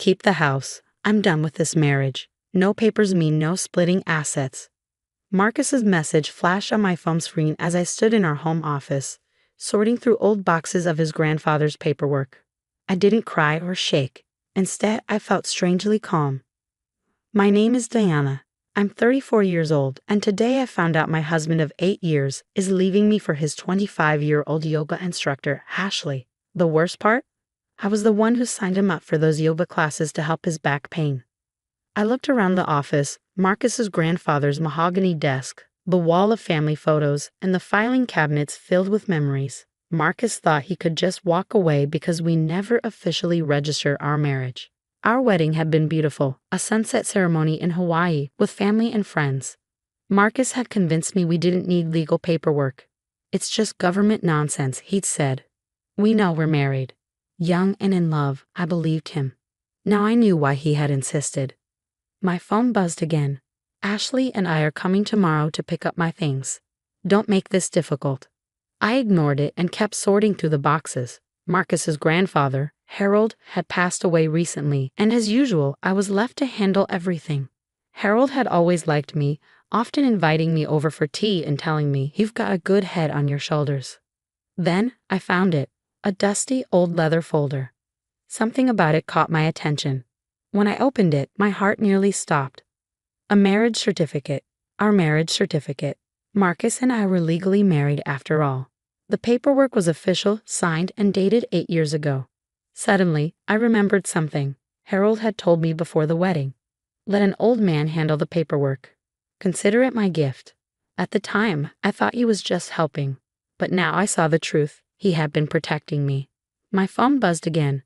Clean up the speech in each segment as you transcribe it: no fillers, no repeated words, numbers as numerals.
Keep the house. I'm done with this marriage. No papers mean no splitting assets. Marcus's message flashed on my phone screen as I stood in our home office, sorting through old boxes of his grandfather's paperwork. I didn't cry or shake. Instead, I felt strangely calm. My name is Diana. I'm 34 years old, and today I found out my husband of 8 years is leaving me for his 25-year-old yoga instructor, Ashley. The worst part? I was the one who signed him up for those yoga classes to help his back pain. I looked around the office, Marcus's grandfather's mahogany desk, the wall of family photos, and the filing cabinets filled with memories. Marcus thought he could just walk away because we never officially registered our marriage. Our wedding had been beautiful, a sunset ceremony in Hawaii with family and friends. Marcus had convinced me we didn't need legal paperwork. It's just government nonsense, he'd said. We know we're married. Young and in love, I believed him. Now I knew why he had insisted. My phone buzzed again. Ashley and I are coming tomorrow to pick up my things. Don't make this difficult. I ignored it and kept sorting through the boxes. Marcus's grandfather, Harold, had passed away recently, and as usual, I was left to handle everything. Harold had always liked me, often inviting me over for tea and telling me, "You've got a good head on your shoulders." Then I found it, a dusty old leather folder. Something about it caught my attention. When I opened it, my heart nearly stopped. A marriage certificate. Our marriage certificate. Marcus and I were legally married after all. The paperwork was official, signed, and dated 8 years ago. Suddenly, I remembered something Harold had told me before the wedding. Let an old man handle the paperwork. Consider it my gift. At the time, I thought he was just helping. But now I saw the truth. He had been protecting me. My phone buzzed again.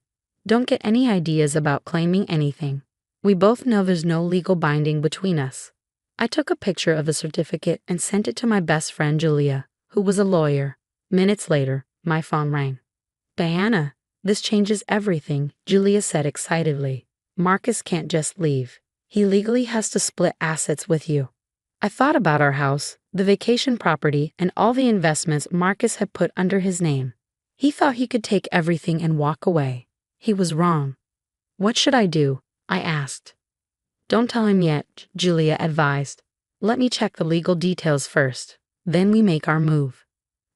Don't get any ideas about claiming anything. We both know there's no legal binding between us. I took a picture of the certificate and sent it to my best friend Julia, who was a lawyer. Minutes later, my phone rang. "Diana, this changes everything," Julia said excitedly. "Marcus can't just leave. He legally has to split assets with you." I thought about our house, the vacation property, and all the investments Marcus had put under his name. He thought he could take everything and walk away. He was wrong. "What should I do?" I asked. "Don't tell him yet," Julia advised. "Let me check the legal details first. Then we make our move."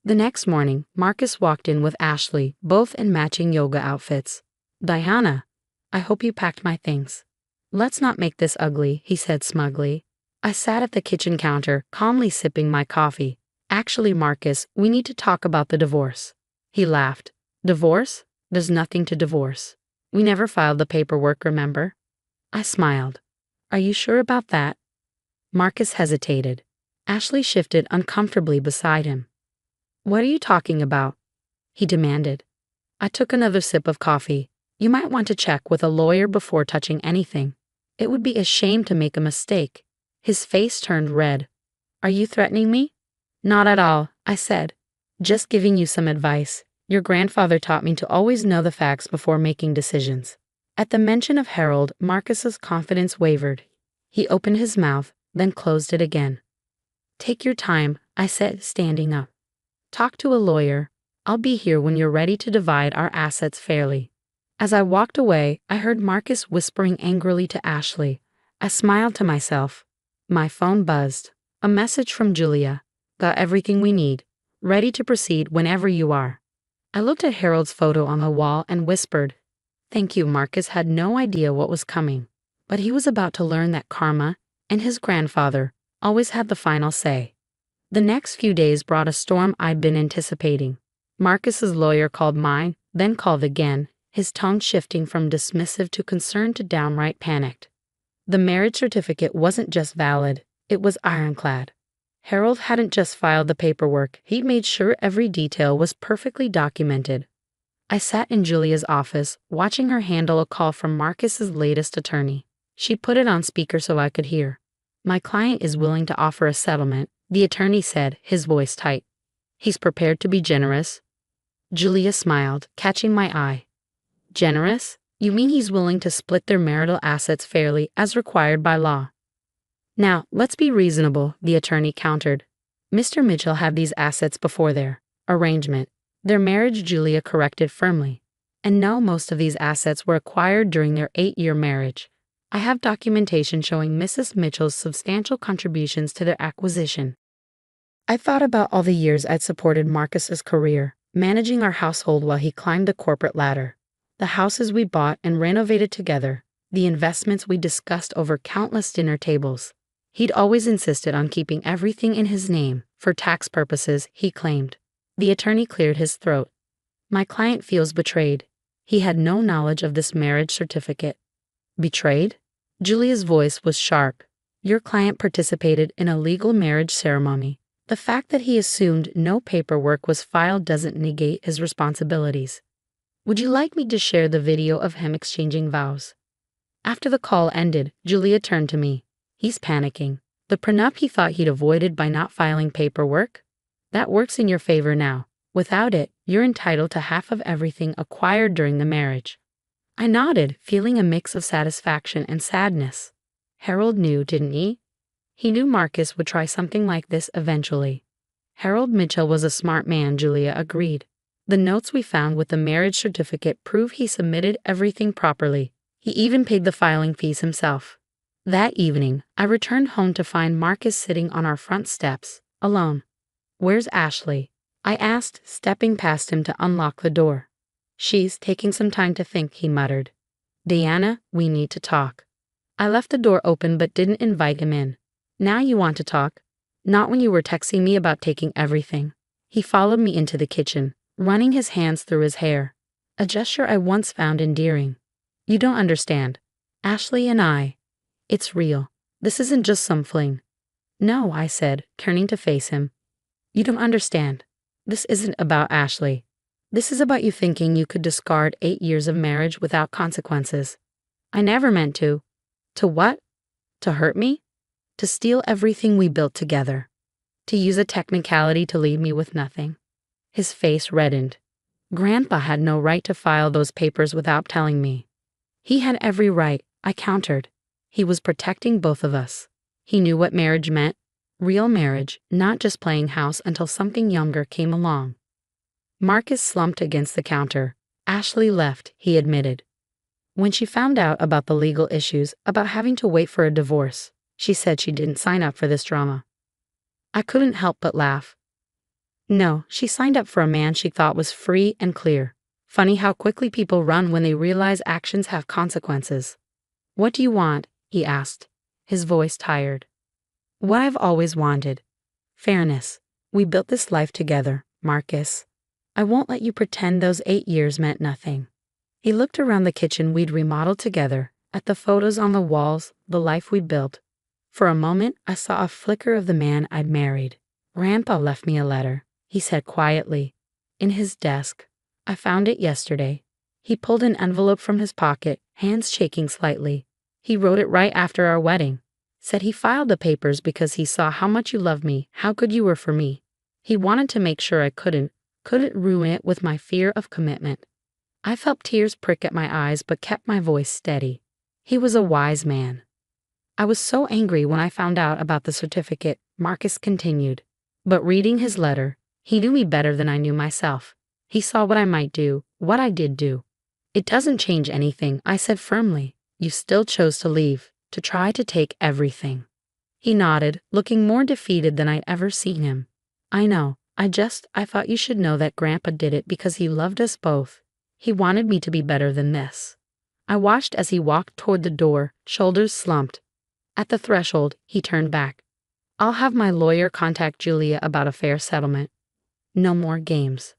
The next morning, Marcus walked in with Ashley, both in matching yoga outfits. "Diana, I hope you packed my things." "Let's not make this ugly," he said smugly. I sat at the kitchen counter, calmly sipping my coffee. "Actually, Marcus, we need to talk about the divorce." He laughed. "Divorce? There's nothing to divorce. We never filed the paperwork, remember?" I smiled. "Are you sure about that?" Marcus hesitated. Ashley shifted uncomfortably beside him. "What are you talking about?" he demanded. I took another sip of coffee. "You might want to check with a lawyer before touching anything. It would be a shame to make a mistake." His face turned red. "Are you threatening me?" "Not at all," I said. "Just giving you some advice. Your grandfather taught me to always know the facts before making decisions." At the mention of Harold, Marcus's confidence wavered. He opened his mouth, then closed it again. "Take your time," I said, standing up. "Talk to a lawyer. I'll be here when you're ready to divide our assets fairly." As I walked away, I heard Marcus whispering angrily to Ashley. I smiled to myself. My phone buzzed. A message from Julia. "Got everything we need. Ready to proceed whenever you are." I looked at Harold's photo on the wall and whispered, "Thank you." Marcus had no idea what was coming, but he was about to learn that karma, and his grandfather, always had the final say. The next few days brought a storm I'd been anticipating. Marcus's lawyer called mine, then called again, his tone shifting from dismissive to concerned to downright panicked. The marriage certificate wasn't just valid, it was ironclad. Harold hadn't just filed the paperwork, he'd made sure every detail was perfectly documented. I sat in Julia's office, watching her handle a call from Marcus's latest attorney. She put it on speaker so I could hear. "My client is willing to offer a settlement," the attorney said, his voice tight. "He's prepared to be generous." Julia smiled, catching my eye. "Generous? You mean he's willing to split their marital assets fairly as required by law?" "Now, let's be reasonable," the attorney countered. "Mr. Mitchell had these assets before their arrangement. Their marriage," Julia corrected firmly. And no, most of these assets were acquired during their 8-year marriage. I have documentation showing Mrs. Mitchell's substantial contributions to their acquisition. I thought about all the years I'd supported Marcus's career, managing our household while he climbed the corporate ladder. The houses we bought and renovated together, the investments we discussed over countless dinner tables. He'd always insisted on keeping everything in his name, for tax purposes, he claimed. The attorney cleared his throat. My client feels betrayed. He had no knowledge of this marriage certificate. Betrayed? Julia's voice was sharp. Your client participated in a legal marriage ceremony. The fact that he assumed no paperwork was filed doesn't negate his responsibilities. Would you like me to share the video of him exchanging vows? After the call ended, Julia turned to me. He's panicking. The prenup he thought he'd avoided by not filing paperwork? That works in your favor now. Without it, you're entitled to half of everything acquired during the marriage. I nodded, feeling a mix of satisfaction and sadness. Harold knew, didn't he? He knew Marcus would try something like this eventually. Harold Mitchell was a smart man, Julia agreed. The notes we found with the marriage certificate prove he submitted everything properly. He even paid the filing fees himself. That evening, I returned home to find Marcus sitting on our front steps, alone. Where's Ashley? I asked, stepping past him to unlock the door. She's taking some time to think, he muttered. Diana, we need to talk. I left the door open but didn't invite him in. Now you want to talk? Not when you were texting me about taking everything. He followed me into the kitchen, running his hands through his hair. A gesture I once found endearing. You don't understand. Ashley and I. It's real. This isn't just some fling. No, I said, turning to face him. You don't understand. This isn't about Ashley. This is about you thinking you could discard 8 years of marriage without consequences. I never meant to. To what? To hurt me? To steal everything we built together. To use a technicality to leave me with nothing. His face reddened. Grandpa had no right to file those papers without telling me. He had every right, I countered. He was protecting both of us. He knew what marriage meant. Real marriage, not just playing house until something younger came along. Marcus slumped against the counter. Ashley left, he admitted. When she found out about the legal issues, about having to wait for a divorce, she said she didn't sign up for this drama. I couldn't help but laugh. No, she signed up for a man she thought was free and clear. Funny how quickly people run when they realize actions have consequences. What do you want? He asked, his voice tired. What I've always wanted. Fairness. We built this life together, Marcus. I won't let you pretend those 8 years meant nothing. He looked around the kitchen we'd remodeled together, at the photos on the walls, the life we'd built. For a moment, I saw a flicker of the man I'd married. Grandpa left me a letter, he said quietly. In his desk. I found it yesterday. He pulled an envelope from his pocket, hands shaking slightly. He wrote it right after our wedding. Said he filed the papers because he saw how much you loved me, how good you were for me. He wanted to make sure I couldn't ruin it with my fear of commitment. I felt tears prick at my eyes but kept my voice steady. He was a wise man. I was so angry when I found out about the certificate, Marcus continued. But reading his letter, he knew me better than I knew myself. He saw what I might do, what I did do. It doesn't change anything, I said firmly. You still chose to leave, to try to take everything. He nodded, looking more defeated than I'd ever seen him. I know, I thought you should know that Grandpa did it because he loved us both. He wanted me to be better than this. I watched as he walked toward the door, shoulders slumped. At the threshold, he turned back. I'll have my lawyer contact Julia about a fair settlement. No more games.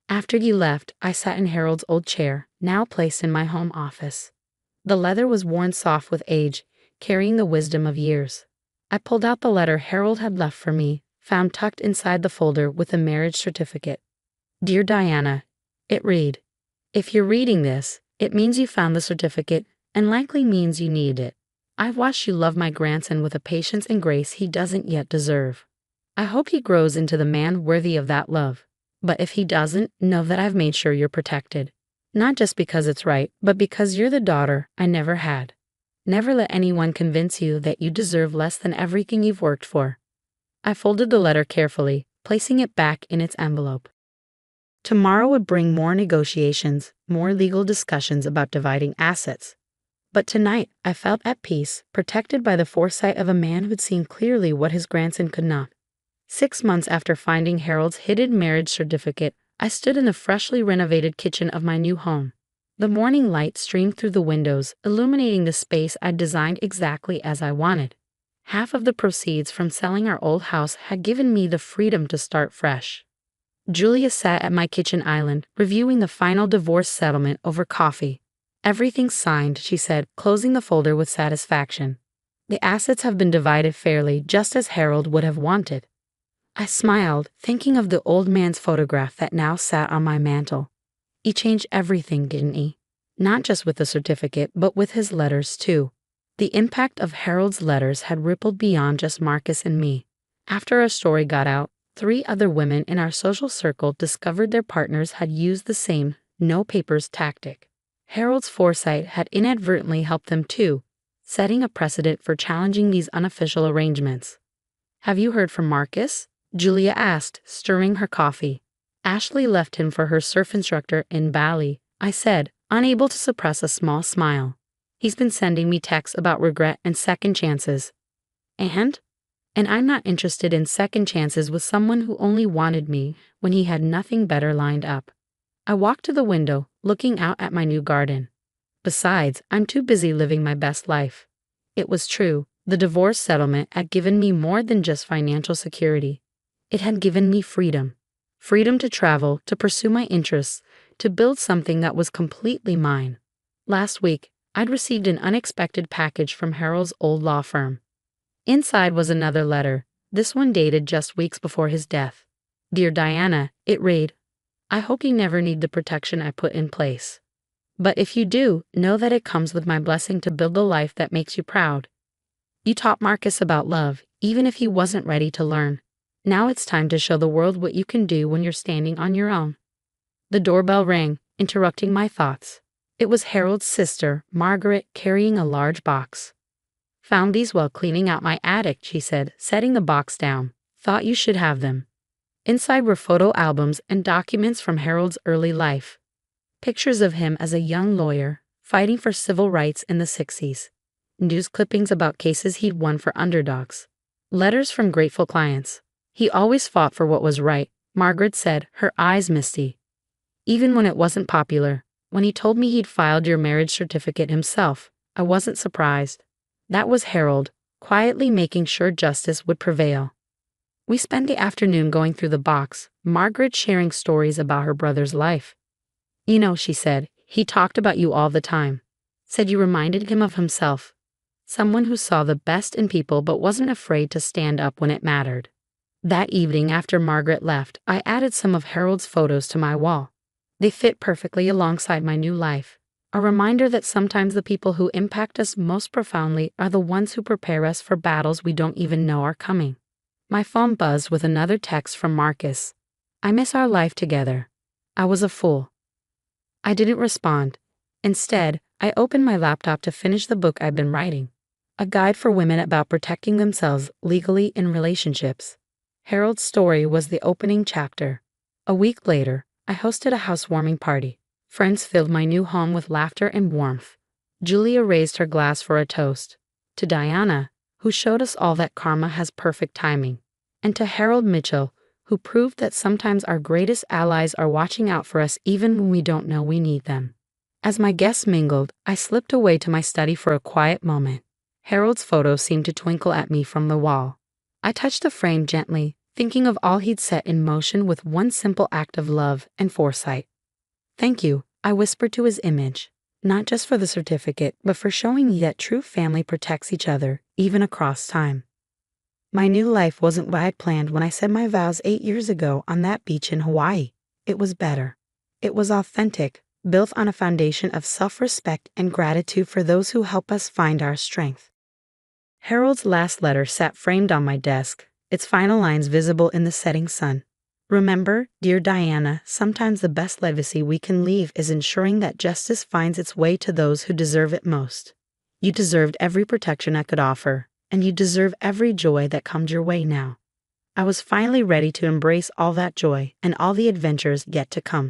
After you left, I sat in Harold's old chair, now placed in my home office. The leather was worn soft with age, carrying the wisdom of years. I pulled out the letter Harold had left for me, found tucked inside the folder with the marriage certificate. Dear Diana, it read, if you're reading this, it means you found the certificate and likely means you need it. I've watched you love my grandson with a patience and grace he doesn't yet deserve. I hope he grows into the man worthy of that love. But if he doesn't, know that I've made sure you're protected. Not just because it's right, but because you're the daughter I never had. Never let anyone convince you that you deserve less than everything you've worked for. I folded the letter carefully, placing it back in its envelope. Tomorrow would bring more negotiations, more legal discussions about dividing assets. But tonight, I felt at peace, protected by the foresight of a man who'd seen clearly what his grandson could not. 6 months after finding Harold's hidden marriage certificate, I stood in the freshly renovated kitchen of my new home. The morning light streamed through the windows, illuminating the space I'd designed exactly as I wanted. Half of the proceeds from selling our old house had given me the freedom to start fresh. Julia sat at my kitchen island, reviewing the final divorce settlement over coffee. "Everything's signed," she said, closing the folder with satisfaction. "The assets have been divided fairly, just as Harold would have wanted." I smiled, thinking of the old man's photograph that now sat on my mantel. He changed everything, didn't he? Not just with the certificate, but with his letters, too. The impact of Harold's letters had rippled beyond just Marcus and me. After our story got out, 3 other women in our social circle discovered their partners had used the same no papers tactic. Harold's foresight had inadvertently helped them too, setting a precedent for challenging these unofficial arrangements. "Have you heard from Marcus?" Julia asked, stirring her coffee. "Ashley left him for her surf instructor in Bali," I said, unable to suppress a small smile. "He's been sending me texts about regret and second chances." And I'm not interested in second chances with someone who only wanted me when he had nothing better lined up. I walked to the window, looking out at my new garden. Besides, I'm too busy living my best life. It was true, the divorce settlement had given me more than just financial security. It had given me freedom. Freedom to travel, to pursue my interests, to build something that was completely mine. Last week, I'd received an unexpected package from Harold's old law firm. Inside was another letter, this one dated just weeks before his death. "Dear Diana," it read, "I hope you never need the protection I put in place. But if you do, know that it comes with my blessing to build a life that makes you proud. You taught Marcus about love, even if he wasn't ready to learn. Now it's time to show the world what you can do when you're standing on your own." The doorbell rang, interrupting my thoughts. It was Harold's sister, Margaret, carrying a large box. "Found these while cleaning out my attic," she said, setting the box down. "Thought you should have them." Inside were photo albums and documents from Harold's early life. Pictures of him as a young lawyer, fighting for civil rights in the 60s. News clippings about cases he'd won for underdogs. Letters from grateful clients. "He always fought for what was right," Margaret said, her eyes misty. "Even when it wasn't popular. When he told me he'd filed your marriage certificate himself, I wasn't surprised. That was Harold, quietly making sure justice would prevail." We spent the afternoon going through the box, Margaret sharing stories about her brother's life. "You know," she said, "he talked about you all the time. Said you reminded him of himself. Someone who saw the best in people but wasn't afraid to stand up when it mattered." That evening after Margaret left, I added some of Harold's photos to my wall. They fit perfectly alongside my new life. A reminder that sometimes the people who impact us most profoundly are the ones who prepare us for battles we don't even know are coming. My phone buzzed with another text from Marcus. "I miss our life together. I was a fool." I didn't respond. Instead, I opened my laptop to finish the book I'd been writing. A guide for women about protecting themselves legally in relationships. Harold's story was the opening chapter. A week later, I hosted a housewarming party. Friends filled my new home with laughter and warmth. Julia raised her glass for a toast. To Diana, who showed us all that karma has perfect timing. And to Harold Mitchell, who proved that sometimes our greatest allies are watching out for us even when we don't know we need them. As my guests mingled, I slipped away to my study for a quiet moment. Harold's photo seemed to twinkle at me from the wall. I touched the frame gently, thinking of all he'd set in motion with one simple act of love and foresight. "Thank you," I whispered to his image, "not just for the certificate, but for showing me that true family protects each other, even across time." My new life wasn't what I'd planned when I said my vows 8 years ago on that beach in Hawaii. It was better. It was authentic, built on a foundation of self-respect and gratitude for those who help us find our strength. Harold's last letter sat framed on my desk, its final lines visible in the setting sun. "Remember, dear Diana, sometimes the best legacy we can leave is ensuring that justice finds its way to those who deserve it most. You deserved every protection I could offer, and you deserve every joy that comes your way now. I was finally ready to embrace all that joy and all the adventures yet to come.